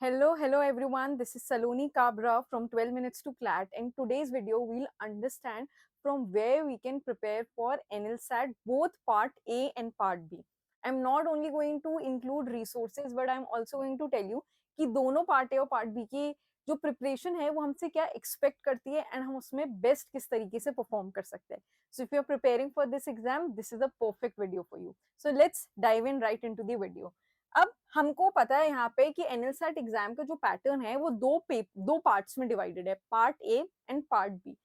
Hello everyone. This is Saloni Kabra from 12 Minutes to CLAT. In today's video, we'll understand from where we can prepare for NLSAT, both part A and part B. I'm not only going to include resources, but I'm also going to tell you कि दोनों part A और part B की जो preparation है वो हमसे क्या expect करती है एंड हम उसमें बेस्ट किस तरीके से परफॉर्म कर सकते हैं. So if you're preparing for this exam, this is a perfect video for you. So let's dive in right into the video. अब हमको पता है यहाँ पे कि एनएलसैट एग्जाम का जो पैटर्न है वो दो पार्ट्स में डिवाइडेड है, part A and part B.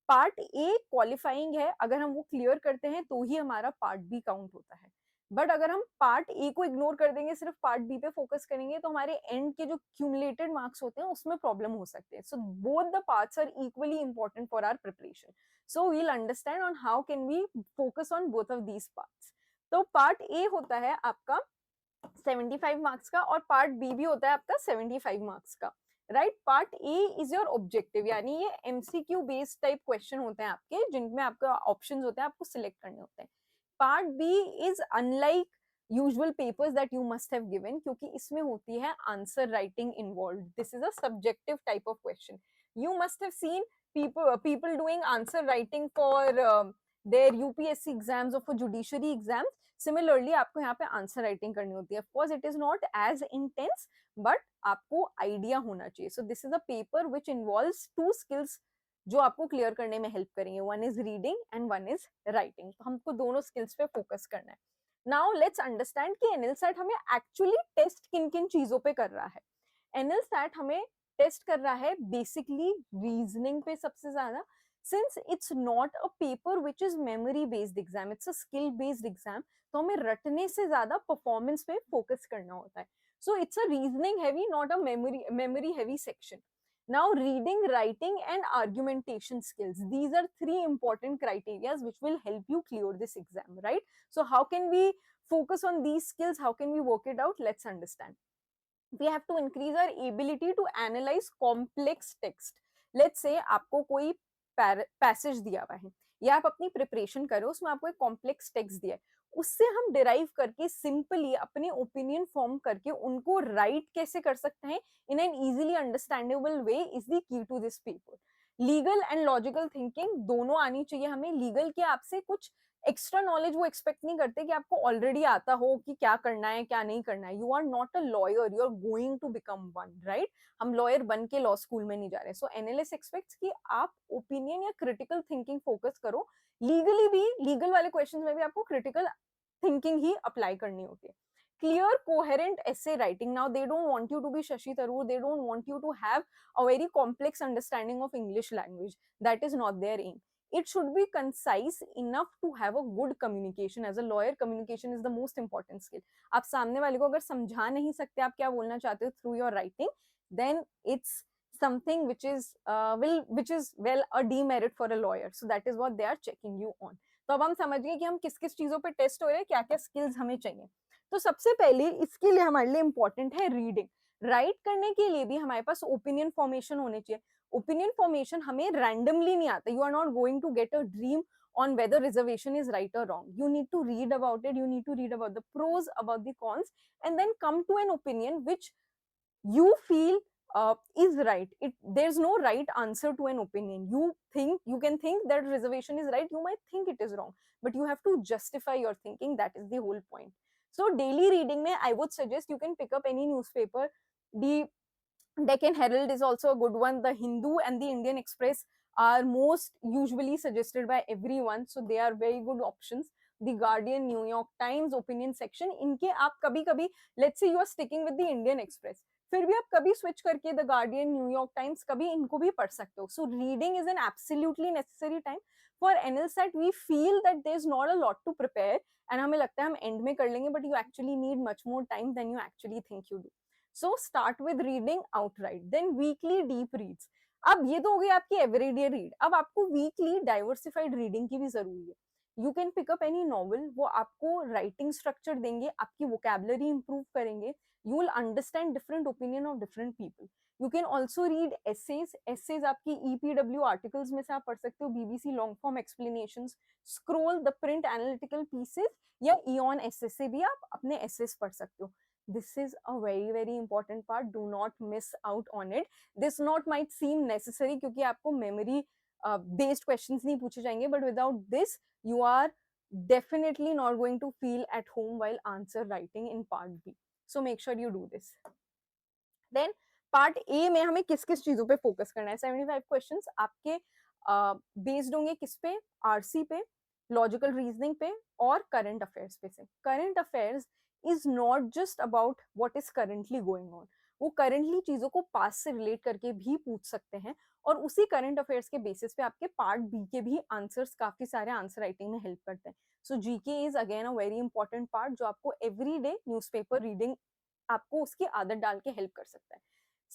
Part A qualifying है, अगर हम वो क्लियर करते हैं तो ही हमारा पार्ट बी काउंट होता है. बट अगर हम पार्ट ए को इग्नोर कर देंगे, सिर्फ पार्ट बी पे फोकस करेंगे, तो हमारे एंड के जो क्यूमुलेटेड मार्क्स होते हैं उसमें प्रॉब्लम हो सकते हैं. So both the parts are equally important for our preparation. So we'll understand on how can we focus on both of these parts. तो पार्ट ए होता है आपका 75 मार्क्स का और पार्ट बी भी होता है आपका 75 मार्क्स का. Right, part A is your objective, यानी ये एमसीक्यू बेस्ड टाइप क्वेश्चन होते हैं आपके, जिनमें आपका ऑप्शंस होते हैं, आपको सिलेक्ट करने होते हैं. Part B is unlike usual papers that you must have given, क्योंकि इसमें होती है answer writing involve. This is a subjective type of question. You must have seen people doing answer writing for their UPSC exams or for judiciary exams. Similarly आपको यहाँ पे answer writing करनी होती है. Of course it is not as intense, but आपको idea होना चाहिए. So this is a paper which involves two skills जो आपको क्लियर करने में हेल्प करेंगे. One is reading and one is writing. तो हमको दोनों स्किल्स पे फोकस करना है. नाउ लेट्स अंडरस्टैंड कि एनएलसैट हमें एक्चुअली टेस्ट किन किन चीजों पे कर रहा है. एनएलसैट हमें टेस्ट कर रहा है बेसिकली रीजनिंग पे सबसे ज्यादा. Since it's not a paper which is memory based exam, it's a skill based exam, तो हमें रटने से ज्यादा परफॉर्मेंस पे फोकस करना होता है. So it's a reasoning heavy, not a memory heavy section. Now, reading, writing, and argumentation skills. These are three important criteria which will help you clear this exam, right? So, how can we focus on these skills? How can we work it out? Let's understand. We have to increase our ability to analyze complex text. Let's say आपको कोई passage दिया हुआ है या आप अपनी preparation करो, उसमें आपको एक कॉम्प्लेक्स टेक्स्ट दिया है, उससे हम डिराइव करके सिंपली अपने ओपिनियन फॉर्म करके उनको राइट कैसे कर सकते हैं in an easily understandable way is the key to this paper. Legal and logical thinking दोनों आनी चाहिए हमें. लीगल के आपसे कुछ एक्स्ट्रा नॉलेज वो एक्सपेक्ट नहीं करते कि आपको ऑलरेडी आता हो कि क्या करना है क्या नहीं करना है. You are not a lawyer, you are going to become one, right. हम लॉयर बन के लॉ स्कूल में नहीं जा रहे. सो एनएलएस एक्सपेक्ट्स कि आप ओपिनियन या क्रिटिकल थिंकिंग फोकस करो. लीगली भी, लीगल वाले क्वेश्चंस में भी आपको क्रिटिकल थिंकिंग ही अप्लाई करनी होती है. Clear coherent essay writing. Now they don't want you to be Shashi Tharoor, they don't want you to have a very complex understanding of English language. That is not their aim. It should be concise enough to have a good communication. As a lawyer, communication is the most important skill. आप सामने वाले को अगर समझा नहीं सकते आप क्या बोलना चाहते हो through your writing, then it's something which is well a demerit for a lawyer. So that is what they are checking you on. तो अब हम समझ गए कि हम किस किस चीजों पे टेस्ट हो रहे हैं, क्या क्या स्किल्स हमें चाहिए. तो सबसे पहले इसके लिए हमारे लिए इंपॉर्टेंट है रीडिंग. राइट करने के लिए भी हमारे पास ओपिनियन फॉर्मेशन होने चाहिए. ओपिनियन फॉर्मेशन हमें रैंडमली नहीं आता. You are not going to get a dream on whether reservation is right or wrong. You need to read about it, you need to read about the pros, about the cons, and then come to an opinion which you feel is right. There's no right answer to an opinion. You can think that reservation is right, you might think it is wrong, but you have to justify your thinking. That is the whole point. So daily reading mein I would suggest you can pick up any newspaper. The Deccan Herald is also a good one. The Hindu and the Indian Express are most usually suggested by everyone, so they are very good options. The Guardian, New York Times, opinion section, इनके आप कभी कभी, let's say you are sticking with the Indian Express, फिर भी आप कभी switch करके the Guardian, New York Times, कभी इनको भी पढ़ सकते हो. So reading is an absolutely necessary time. For NLSAT, we feel that there is not a lot to prepare, and हमें लगता है हम end में कर लेंगे, but you actually need much more time than you actually think you do. So start with reading outright, then weekly deep reads. अब ये तो हो गई आपकी एवरीडे रीड. अब आपको वीकली डाइवर्सिफाइड रीडिंग की भी जरूरी है. You can pick up any novel, वो आपको राइटिंग स्ट्रक्चर देंगे, आपकी वोकैबुलरी इंप्रूव करेंगे. You will understand different opinion of different people. You can also read essays. Essays आपकी ईपीडब्ल्यू आर्टिकल्स में से आप पढ़ सकते हो, BBC long form explanation, scroll the print analytical pieces, या इयन एसे से भी आप अपने एसेज पढ़ सकते हो. This is a very very important part. Do not miss out on it. This not might seem necessary क्योंकि आपको memory based questions नहीं पूछे जाएंगे, but without this you are definitely not going to feel at home while answer writing in part B. So make sure you do this. Then part A में हमें किस किस चीजों पे फोकस करना है. 75 क्वेश्चंस आपके बेस्ड होंगे किस पे, आरसी पे, लॉजिकल रीजनिंग पे और करंट अफेयर्स पे से. Current affairs is not just about what is currently going on. वो करंटली चीजों को पास से रिलेट करके भी पूछ सकते हैं और उसी करंट अफेयर्स के बेसिस पे आपके पार्ट बी के भी आंसर्स काफी सारे आंसर राइटिंग में हेल्प करते हैं. So GK is again a very important part जो आपको एवरी डे न्यूज़पेपर रीडिंग आपको उसकी आदत डाल के हेल्प कर सकता है.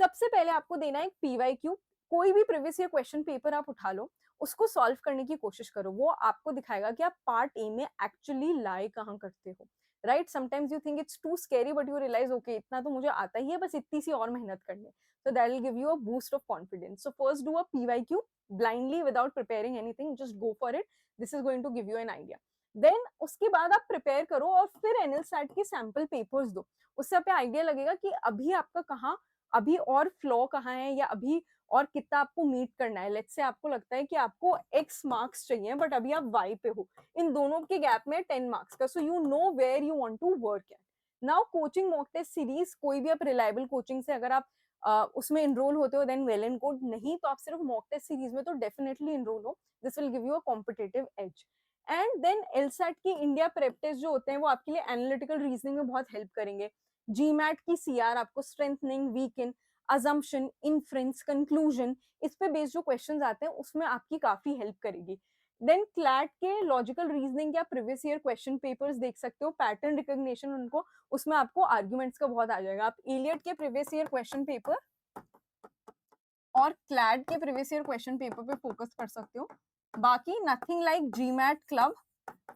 सबसे पहले आपको देना है पीवाईक्यू. कोई भी प्रीवियस ईयर क्वेश्चन पेपर आप उठा लो, उसको सॉल्व करने की कोशिश करो. वो आपको दिखाएगा कि आप पार्ट ए में एक्चुअली लाई कहाँ करते हो. Right, sometimes you think it's too scary but you realise okay इतना तो मुझे आता ही है, बस इतनी सी और मेहनत करनी है. So that will give you a boost of confidence. So first do a PYQ blindly without preparing anything. Just go for it. This is going to give you an idea. Then उसके बाद आप prepare करो और फिर एनएलसैट के sample papers दो. उससे आपको आइडिया लगेगा कि अभी आपका कहाँ, अभी और फ्लॉ कहाँ है या अभी और कितना आपको मीट करना है. लेट्स से आपको लगता है कि आपको x मार्क्स चाहिए बट अभी आप y पे हो, इन दोनों के गैप में 10 मार्क्स का. So you know where you want to work at. Now coaching mock test series, कोई भी आप रिलायबल कोचिंग से अगर आप उसमें इनरोल होते हो देन वेल एंड गुड. नहीं तो आप सिर्फ मॉक टेस्ट सीरीज में तो डेफिनेटली इनरोल हो. This will give you a competitive edge. And then LSAT की इंडिया प्रेप टेस्ट जो होते हैं वो आपके लिए एनालिटिकल रीजनिंग में बहुत हेल्प करेंगे. जीमैट की सीआर आपको strengthening, weaken, assumption, inference, conclusion, इस पे बेस्ड जो क्वेश्चंस आते हैं उसमें आपकी काफी हेल्प करेगी. देन क्लैट के लॉजिकल रीजनिंग या प्रीवियस ईयर क्वेश्चन पेपर्स देख सकते हो, पैटर्न रिकॉग्निशन उनको, उसमें आपको आर्ग्यूमेंट्स का बहुत आ जाएगा. आप इलियट के प्रीवियस ईयर क्वेश्चन पेपर और क्लैड के प्रीवियस ईयर क्वेश्चन पेपर पे फोकस कर सकते हो. बाकी नथिंग लाइक जीमैट क्लब.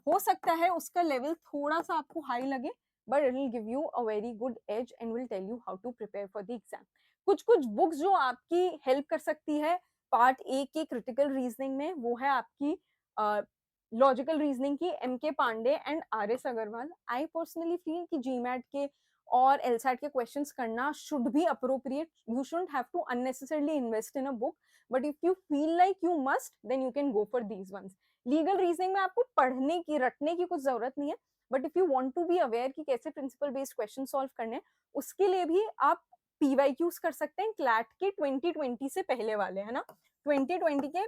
हो सकता है उसका लेवल थोड़ा सा आपको हाई लगे but it will give you a very good edge and will tell you how to prepare for the exam. कुछ कुछ बुक्स जो आपकी हेल्प कर सकती है पार्ट ए के क्रिटिकल रीजनिंग में, वो है आपकी लॉजिकल रीजनिंग की M K Pandey and R S Agarwal. I personally feel कि जीमैट के और एलसैट के क्वेश्चंस करना should be appropriate. You shouldn't have to unnecessarily invest in a book, but if you feel like you must then you can go for these ones. Legal reasoning में आपको पढ़ने की, रटने की कुछ जरूरत नहीं है, but if you want to be aware कि कैसे प्रिंसिपल बेस्ड क्वेश्चन सॉल्व करने हैं, उसके लिए भी आप पीवाईक्यूज कर सकते हैं. क्लैट के 2020 से पहले वाले है ना, 2020 के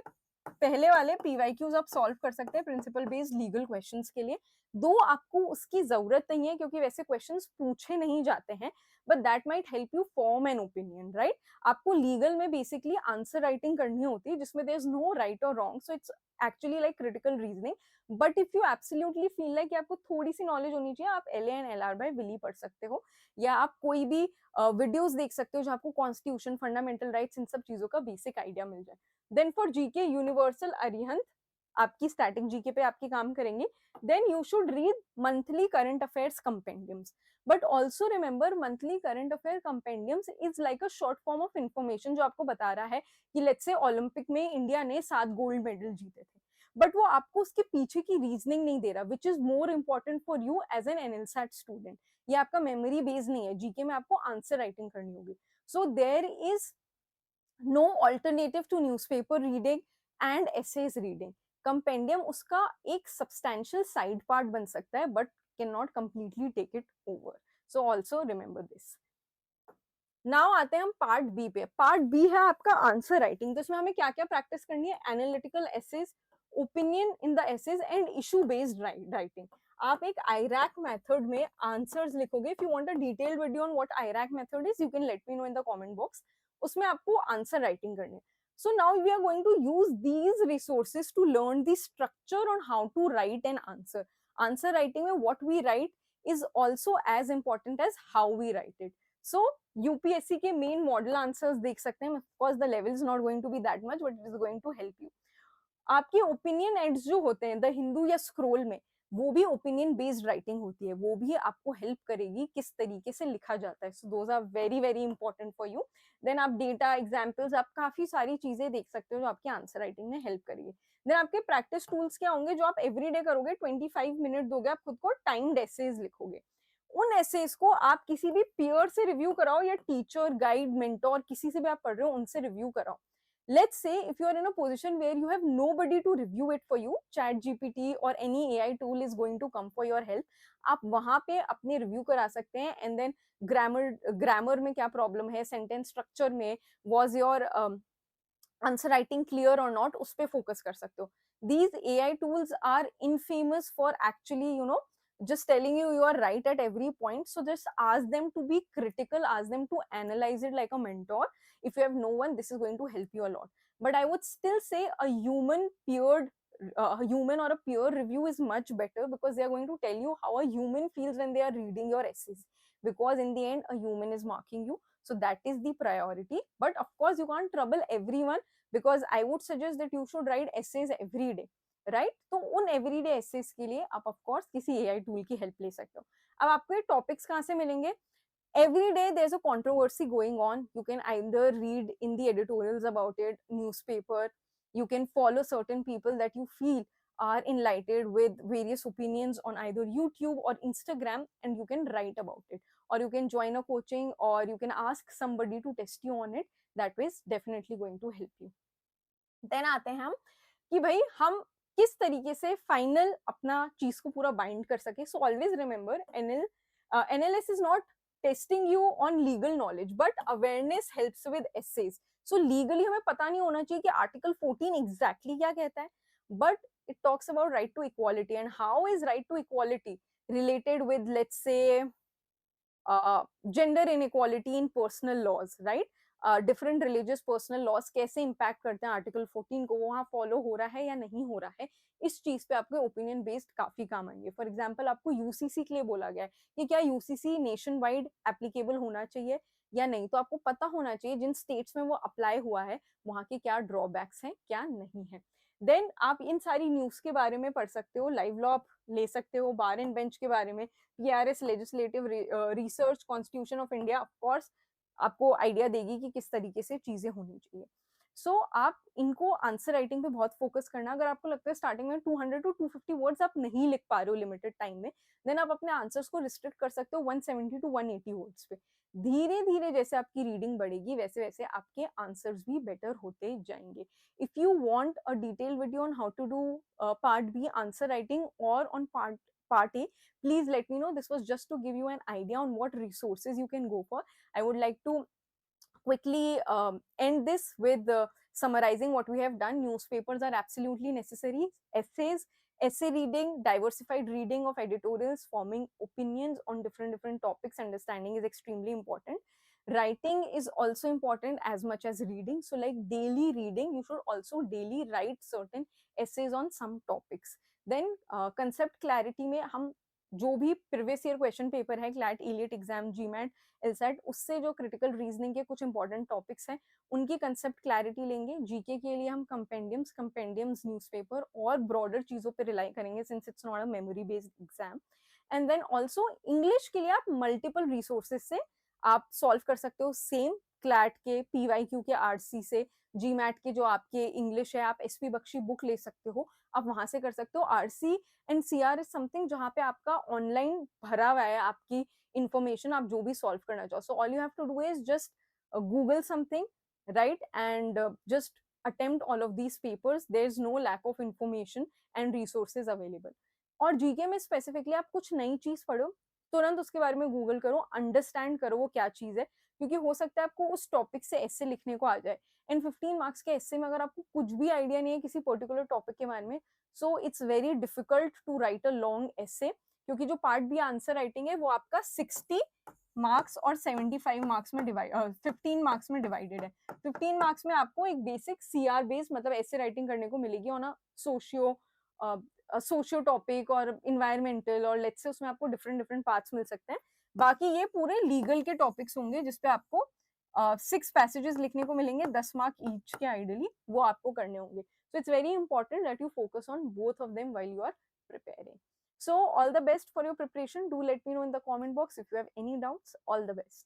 पहले वाले पीवाईक्यूज आप सॉल्व कर सकते हैं प्रिंसिपल बेस्ड लीगल क्वेश्चंस के लिए. दो आपको उसकी जरूरत नहीं है क्योंकि वैसे क्वेश्चंस पूछे नहीं जाते हैं, but that might help you form an opinion. Right, आपको लीगल में बेसिकली आंसर राइटिंग करनी होती है जिसमें देयर इज नो राइट और wrong. So it's actually like critical reasoning. But if you absolutely feel like आपको थोड़ी सी नॉलेज होनी चाहिए, आप L and L R by Wiley पढ़ सकते हो या आप कोई भी वीडियोस देख सकते हो जहाँ आपको कॉन्स्टिट्यूशन, फंडामेंटल राइट्स, इन सब चीजों का बेसिक आइडिया मिल जाए. Then for GK universal Arihant आपकी स्टैटिक जीके पे आपके काम करेंगे. Then you should read monthly current affairs compendiums. But also remember monthly current affair compendiums is like a short form of information जो आपको बता रहा है कि लेट्स से ओलंपिक में इंडिया ने 7 गोल्ड मेडल जीते थे, बट वो आपको उसके पीछे की रीजनिंग नहीं दे रहा, which is more important for you as an LSAT student. ये आपका मेमोरी बेस्ड नहीं है. जीके में आपको आंसर राइटिंग करनी होगी. So there is no alternative to newspaper reading and essays reading. Compendium उसका एक सब्सटैंशियल साइड पार्ट बन सकता है but can not completely take it over. So also remember this. Now आते हैं हम पार्ट बी पे. पार्ट बी है आपका आंसर राइटिंग. तो इसमें हमें क्या क्या प्रैक्टिस करनी है? Analytical essays, opinion in the essays and issue based writing. आप एक आईरैक मेथड में आंसर्स लिखोगे. If you want a detailed video on what IRAC method is, you can let me know in the comment box. उसमें आपको answer writing करनी है. So now we are going to use these resources to learn the structure on how to write an answer. Answer writing में what we write is also as important as how we write it. So UPSC के main model answers देख सकते हैं. Of course the level is not going to be that much but it is going to help you. आपके opinion aids जो होते हैं the Hindu या scroll में, वो भी ओपिनियन बेस्ड राइटिंग होती है. वो भी आपको हेल्प करेगी किस तरीके से लिखा जाता है. So those are very very important for you. Then आप डेटा, एग्जाम्पल्स, आप काफी सारी चीजें देख सकते हो जो आपकी आंसर राइटिंग में हेल्प करेगी. देन आपके प्रैक्टिस टूल्स क्या होंगे जो आप एवरी डे करोगे. 25 मिनट दोगे आप खुद को, टाइम्ड एसेज लिखोगे. उन एसेज को आप किसी भी पीयर से रिव्यू कराओ या टीचर, गाइड, मेंटोर किसी से भी आप पढ़ रहे हो उनसे रिव्यू कराओ. Let's say if you are in a position where you have nobody to review it for you, chat gpt or any AI tool is going to come for your help. आप वहां पे अपने review करा सकते हैं. And then grammar में क्या problem है, सेंटेंस स्ट्रक्चर में, was your answer writing clear और नॉट, उस पर फोकस कर सकते हो. These AI tools are infamous for actually just telling you are right at every point. So just ask them to be critical, ask them to analyze it like a mentor. If you have no one, this is going to help you a lot. But I would still say a human or a peer review is much better, because they are going to tell you how a human feels when they are reading your essays, because in the end a human is marking you. So that is the priority. But of course you can't trouble everyone, because I would suggest that you should write essays every day, right. तो उन everyday assess के लिए आप of course किसी AI tool की help ले सकते हो. अब आपको ये टॉपिक्स कहाँ से मिलेंगे? Every day there's a controversy going on. You can either read in the editorials about it, newspaper. You can follow certain people that you feel are enlightened with various opinions on either YouTube or Instagram, and you can write about it. Or you can join a coaching, or you can ask somebody to test you on it. That way is definitely going to help you. Then आते हैं हम कि भाई हम किस तरीके से final अपना चीज को पूरा बाइंड कर सके. So always remember, NLS is not testing you on legal knowledge, but awareness helps with essays. So legally हमें पता नहीं होना चाहिए कि आर्टिकल 14 एग्जैक्टली क्या कहता है, but it talks about right to equality. And how is right to equality related with, let's say, gender inequality in personal laws, right. Different religious personal laws कैसे इंपैक्ट करते हैं आर्टिकल 14 को, वहाँ follow हो रहा है या नहीं हो रहा है, इस चीज पे आपके ओपिनियन बेस्ड काफी काम आएंगे. फॉर एग्जाम्पल आपको यूसीसी के लिए बोला गया है कि क्या यूसीसी नेशन वाइड एप्लीकेबल होना चाहिए या नहीं, तो आपको पता होना चाहिए जिन स्टेट्स में वो अप्लाई हुआ है वहाँ के क्या ड्रॉबैक्स हैं, क्या नहीं है. देन आप इन सारी न्यूज के बारे में पढ़ सकते हो, लाइव लॉ ले सकते हो, बार एंड बेंच के बारे में, PRS legislative research, constitution of India, of course आपको आइडिया देगी कि किस तरीके से चीजें होनी चाहिए. सो आप इनको आंसर राइटिंग पे बहुत फोकस करना. अगर आपको लगता है स्टार्टिंग में 200 टू 250 वर्ड्स आप नहीं लिख पा रहे हो लिमिटेड टाइम में, देन आप अपने आंसर्स को रिस्ट्रिक्ट कर सकते हो 170 टू 180 वर्ड्स पे. धीरे धीरे जैसे आपकी रीडिंग बढ़ेगी वैसे वैसे आपके आंसर्स भी बेटर होते जाएंगे. If you want a detail video on how to do part B answer writing और on part A, please let me know. This was just to give you an idea on what resources you can go for. I would like to quickly end this with summarizing what we have done. Newspapers are absolutely necessary. Essays, essay reading, diversified reading of editorials, forming opinions on different topics, understanding is extremely important. Writing is also important as much as reading. So like daily reading, you should also daily write certain essays on some topics. Then concept clarity में हम जो भी previous year question paper है, CLAT, AILET exam, GMAT, LSAT, उससे जो critical reasoning के कुछ important topics हैं उनकी कंसेप्ट क्लैरिटी लेंगे. जीके के लिए हम कंपेंडियम्स न्यूज़पेपर और ब्रॉडर चीजों पे रिलाई करेंगे since it's not a memory based exam. And then also English के लिए आप मल्टीपल रिसोर्सेज से आप सॉल्व कर सकते हो. सेम क्लैट के, पीवाईक्यू के आरसी से, जीमैट के जो आपके इंग्लिश है, आप एसपी बख्शी बुक ले सकते हो, आप वहां से कर सकते हो. RC and CR is something जहाँ पे आपका ऑनलाइन भरा हुआ है आपकी इंफॉर्मेशन, आप जो भी सॉल्व करना चाहो. So all you have to do is just google something, right, and just attempt all of these papers. there is no lack of information and resources available. और जीके में स्पेसिफिकली आप कुछ नई चीज पढ़ो, तुरंत उसके बारे में गूगल करो, अंडरस्टैंड करो वो क्या चीज है, क्योंकि हो सकता है आपको उस टॉपिक से ऐसे लिखने को आ जाए. इन 15 मार्क्स के एस्से में अगर आपको कुछ भी आइडिया नहीं है किसी पर्टिकुलर टॉपिक के बारे में, so it's very difficult to write a long essay, क्योंकि जो पार्ट बी आंसर राइटिंग है वो आपका 60 मार्क्स और 75 मार्क्स में 15 मार्क्स में डिवाइडेड है. 15 मार्क्स में आपको एक बेसिक सीआर बेस्ड मतलब एस्से राइटिंग करने को मिलेगी ऑन अ सोशियो टॉपिक और इन्वायरमेंटल, और लेट्स से उसमें आपको डिफरेंट पार्ट्स मिल सकते हैं. बाकी ये पूरे लीगल के टॉपिक्स होंगे जिसपे आपको 6 पैसेजेस लिखने को मिलेंगे, 10 मार्क ईच के आइडियली, वो आपको करने होंगे. So it's very important that you focus on both of them while you are preparing. So all the best for your preparation. Do let me know in the comment box if you have any doubts. All the best.